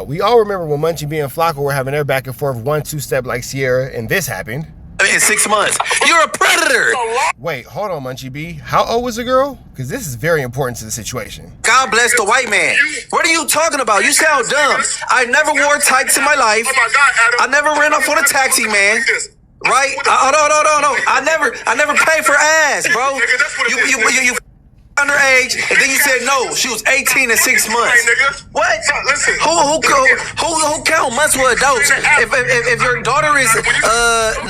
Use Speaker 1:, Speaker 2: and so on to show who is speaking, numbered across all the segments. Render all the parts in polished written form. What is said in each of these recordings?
Speaker 1: We all remember when Munchie B and Flakko were having their back and forth 1-2 step like Sierra, and this happened.
Speaker 2: In 6 months. You're a predator.
Speaker 1: Wait, hold on, Munchie B. How old was the girl? Because this is very important to the situation.
Speaker 2: God bless the white man. What are you talking about? You sound dumb. I never wore tights in my life. I never ran off on a taxi, man. Right? No. I never paid for ass, bro. You underage, and then you said no. She was 18 in 6 months. What? Who count months with adults? If your daughter is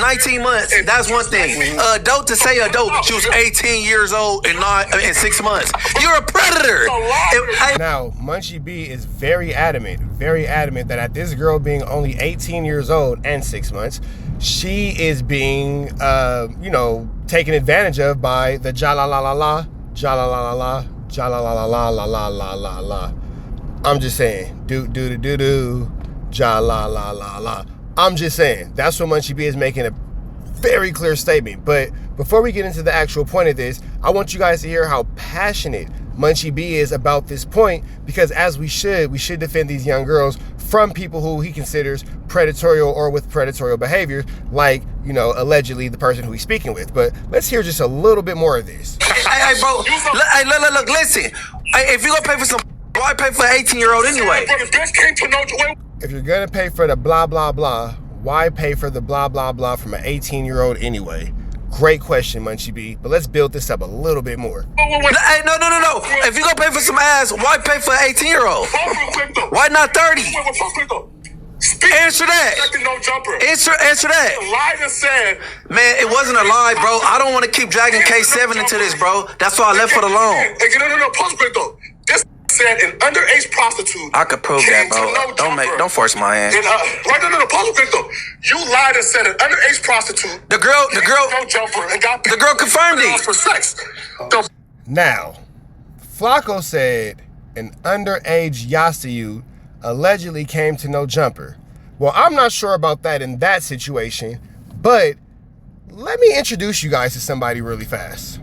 Speaker 2: 19 months, that's one thing. Adult to say adult, she was 18 years old and not in 6 months. You're a predator.
Speaker 1: Now, Munchie B is very adamant that at this girl being only 18 years old and 6 months, she is being, taken advantage of by the ja-la-la-la-la. Ja-la-la-la-la, ja-la-la-la-la-la-la-la-la. I'm just saying, do-do-do-do-do, ja-la-la-la-la. I'm just saying, that's what Munchie B is making a very clear statement. But before we get into the actual point of this, I want you guys to hear how passionate Munchie B is about this point, because as we should defend these young girls from people who he considers predatory or with predatory behavior, like, allegedly the person who he's speaking with. But let's hear just a little bit more of this.
Speaker 2: Hey, bro, look, listen. If you're gonna pay for some, why pay for an 18-year-old anyway?
Speaker 1: If you're gonna pay for the blah, blah, blah, why pay for the blah, blah, blah from an 18-year-old anyway? Great question, Munchie B, but let's build this up a little bit more.
Speaker 2: Hey, no. If you're gonna pay for some ass, why pay for an 18-year-old? Why not 30? Answer that. Answer that. Man, it wasn't a lie, bro. I don't want to keep dragging K7 into this, bro. That's why I left it alone.
Speaker 3: No, pause quick though. This said an underage prostitute.
Speaker 2: I could prove that, bro. Don't force my hand.
Speaker 3: No, pause quick though. You lied and said an underage prostitute.
Speaker 2: The girl
Speaker 3: no jumper and got
Speaker 2: the girl confirmed it
Speaker 3: for sex.
Speaker 1: Now, Flakko said an underage Yasayu allegedly came to no jumper. Well, I'm not sure about that in that situation, but let me introduce you guys to somebody really fast.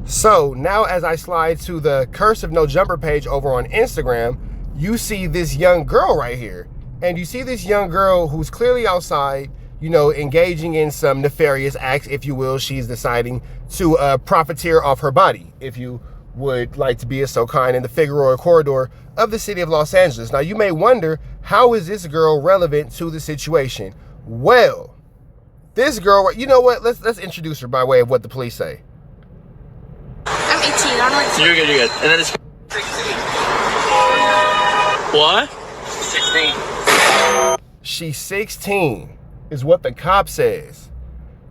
Speaker 1: So now as I slide to the Curse of No Jumper page over on Instagram, you see this young girl right here. And you see this young girl who's clearly outside, engaging in some nefarious acts, if you will. She's deciding to profiteer off her body, if you would like to be so kind, in the Figueroa corridor of the city of Los Angeles. Now, you may wonder, how is this girl relevant to the situation? Well, this girl, you know what? Let's introduce her by way of what the police say.
Speaker 4: I'm 18. I'm like...
Speaker 5: You're good. And then it's... What? 16.
Speaker 1: She's 16 is what the cop says.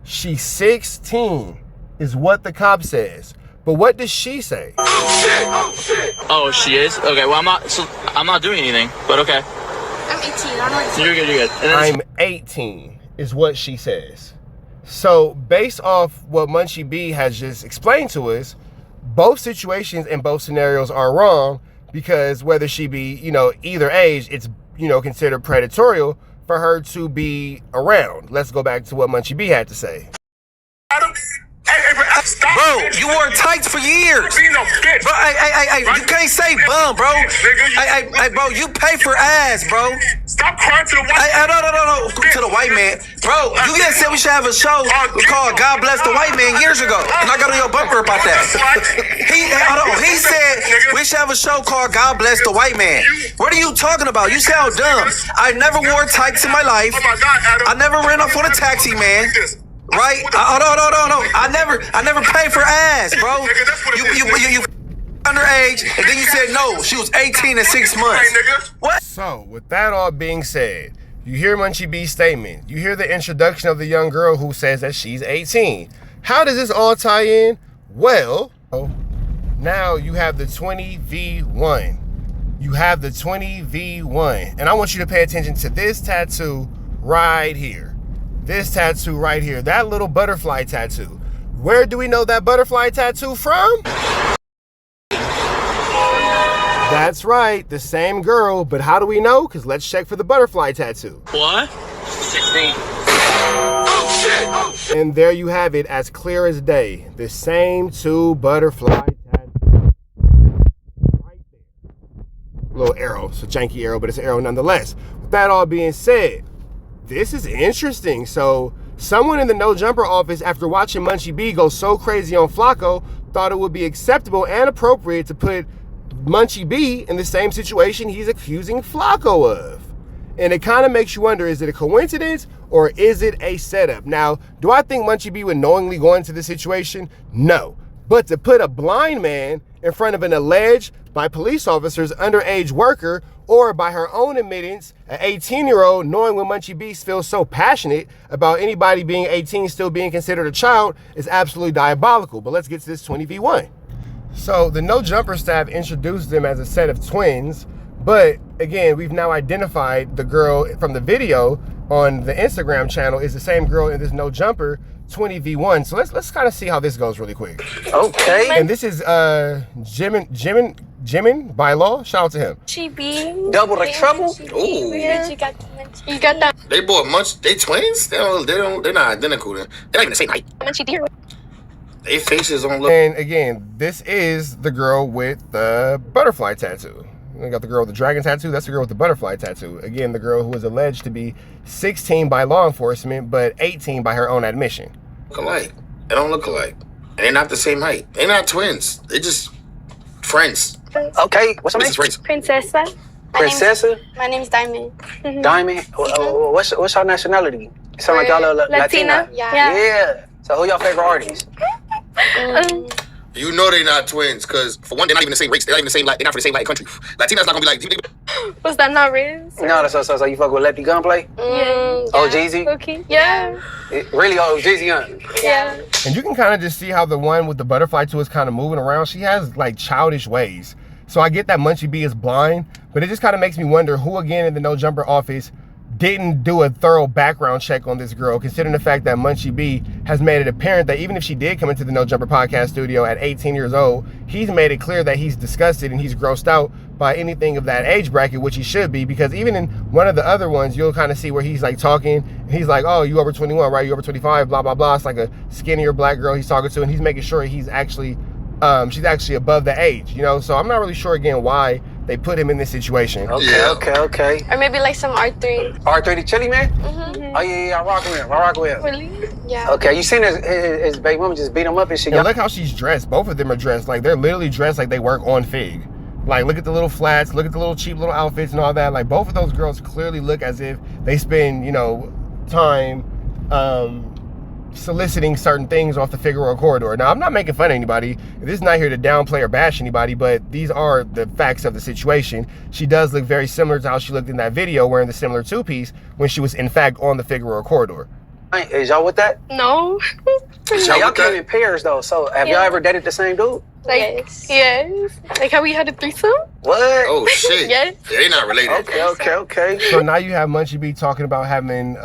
Speaker 1: She's 16 is what the cop says. But what does she say?
Speaker 3: Oh shit!
Speaker 5: Oh, she is? Okay, well, I'm not doing anything, but okay.
Speaker 4: I'm 18. I'm like...
Speaker 5: You're good. And then
Speaker 1: I'm 18 is what she says. So based off what Munchie B has just explained to us, both situations and both scenarios are wrong, because whether she be, either age, it's, considered predatory for her to be around. Let's go back to what Munchie B had to say.
Speaker 2: Bro, you wore tights for years. Bro, you can't say bum, bro. Bro, you pay for ass, bro.
Speaker 3: Stop crying to the white
Speaker 2: No. To the white man. Bro, you just said we should have a show called God Bless the White Man years ago. And I got on your bumper about that. He said we should have a show called God Bless the White Man. What are you talking about? You sound dumb. I never wore tights in my life. I never ran off on a taxi, man. Right? No. I never paid for ass, bro. You underage, and then you said no. She was 18 in 6 months. What?
Speaker 1: So, with that all being said, you hear Munchie B's statement. You hear the introduction of the young girl who says that she's 18. How does this all tie in? Well, now you have the 20v1. You have the 20v1. And I want you to pay attention to this tattoo right here. This tattoo right here, that little butterfly tattoo. Where do we know that butterfly tattoo from? That's right, the same girl, but how do we know? Because let's check for the butterfly tattoo.
Speaker 5: What? 16.
Speaker 3: Oh shit!
Speaker 1: And there you have it, as clear as day. The same two butterfly tattoos. Right there. Little arrow. It's a janky arrow, but it's an arrow nonetheless. With that all being said, this is interesting. So someone in the No Jumper office, after watching Munchie B go so crazy on Flakko, thought it would be acceptable and appropriate to put Munchie B in the same situation he's accusing Flakko of. And it kind of makes you wonder, is it a coincidence or is it a setup? Now, do I think Munchie B would knowingly go into this situation? No. But to put a blind man in front of an alleged, by police officers, underage worker, or by her own admittance, an 18-year-old, knowing when Munchie B feels so passionate about anybody being 18 still being considered a child, is absolutely diabolical. But let's get to this 20v1. So the No Jumper staff introduced them as a set of twins, but again, we've now identified the girl from the video on the Instagram channel is the same girl in this No Jumper 20v1. So let's kind of see how this goes really quick.
Speaker 6: Okay.
Speaker 1: And this is Jimin by law. Shout out to him.
Speaker 4: Chibi.
Speaker 6: Double the trouble.
Speaker 3: Ooh.
Speaker 4: Yeah. You got that.
Speaker 3: They bought Munch. They twins. They're not identical. They're not even the same height.
Speaker 4: Munchie dear.
Speaker 3: They faces don't look.
Speaker 1: And again, this is the girl with the butterfly tattoo. We got the girl with the dragon tattoo. That's the girl with the butterfly tattoo. Again, the girl who was alleged to be 16 by law enforcement, but 18 by her own admission.
Speaker 3: Look alike. They don't look alike. And they're not the same height. They're not twins. They're just friends.
Speaker 6: Okay. What's her name?
Speaker 3: Friends.
Speaker 4: Princessa.
Speaker 6: Princessa.
Speaker 4: My name is Diamond.
Speaker 6: Diamond. What's her nationality? You sound like y'all are Latina. Yeah. So who y'all favorite artists?
Speaker 3: You know they're not twins, because for one, they're not even the same race. They're not even the same. They're not from the same Latin country. Latina's not gonna be like.
Speaker 4: Was that not Riz?
Speaker 6: No, so you fuck with Lefty Gunplay?
Speaker 4: Yeah.
Speaker 6: Oh, Jeezy?
Speaker 4: Okay. Yeah.
Speaker 6: Really? Oh, Jeezy, huh?
Speaker 4: Yeah.
Speaker 1: And you can kind of just see how the one with the butterfly tattoo is kind of moving around. She has like childish ways. So I get that Munchie B is blind, but it just kind of makes me wonder who again in the No Jumper office didn't do a thorough background check on this girl, considering the fact that Munchie B has made it apparent that even if she did come into the No Jumper podcast studio at 18 years old, he's made it clear that he's disgusted and he's grossed out by anything of that age bracket, which he should be, because even in one of the other ones, you'll kind of see where he's like talking, and he's like, oh, you over 21, right? You over 25, blah, blah, blah. It's like a skinnier black girl he's talking to, and he's making sure he's actually, she's actually above the age, you know? So I'm not really sure, again, why they put him in this situation.
Speaker 6: Okay.
Speaker 4: Or maybe like some R3.
Speaker 6: R3 the Chili Man?
Speaker 4: Mm-hmm.
Speaker 6: Oh, yeah, I rock with him.
Speaker 4: Really? Yeah.
Speaker 6: Okay, you seen his baby mama just beat him up and shit.
Speaker 1: And look how she's dressed. Both of them are dressed. Like, they're literally dressed like they work on Fig. Like, look at the little flats, look at the little cheap little outfits and all that. Like, both of those girls clearly look as if they spend, you know, time soliciting certain things off the Figueroa corridor. Now, I'm not making fun of anybody. This is not here to downplay or bash anybody, but these are the facts of the situation. She does look very similar to how she looked in that video wearing the similar two-piece when she was, in fact, on the Figueroa corridor.
Speaker 6: Is y'all with that?
Speaker 4: No.
Speaker 6: Y'all came in pairs, though, so have y'all ever dated the same dude?
Speaker 4: Like, yes. Like how we had a threesome?
Speaker 6: What?
Speaker 3: Oh, shit.
Speaker 4: Yes.
Speaker 3: Yeah, they're not related.
Speaker 6: Okay.
Speaker 1: So now you have Munchie B talking about having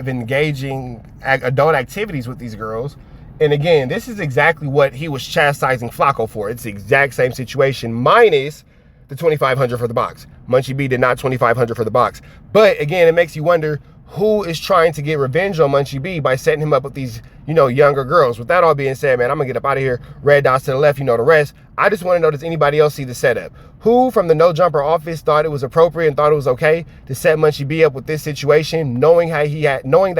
Speaker 1: engaging adult activities with these girls. And again, this is exactly what he was chastising Flakko for. It's the exact same situation, minus the $2,500 for the box. Munchie B did not $2,500 for the box. But again, it makes you wonder who is trying to get revenge on Munchie B by setting him up with these, you know, younger girls. With that all being said, man, I'm gonna get up out of here. Red dots to the left, you know the rest. I just want to know, does anybody else see the setup? Who from the No Jumper office thought it was appropriate and thought it was okay to set Munchie B up with this situation, knowing that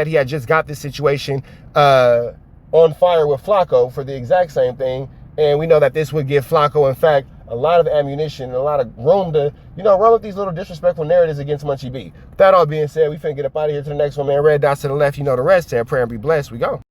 Speaker 1: he had just got this situation on fire with Flakko for the exact same thing, and we know that this would give Flakko, in fact, a lot of ammunition and a lot of room to, you know, run with these little disrespectful narratives against Munchie B. With that all being said, we finna get up out of here to the next one, man. Red dots to the left, you know the rest. Say a prayer and be blessed. We go.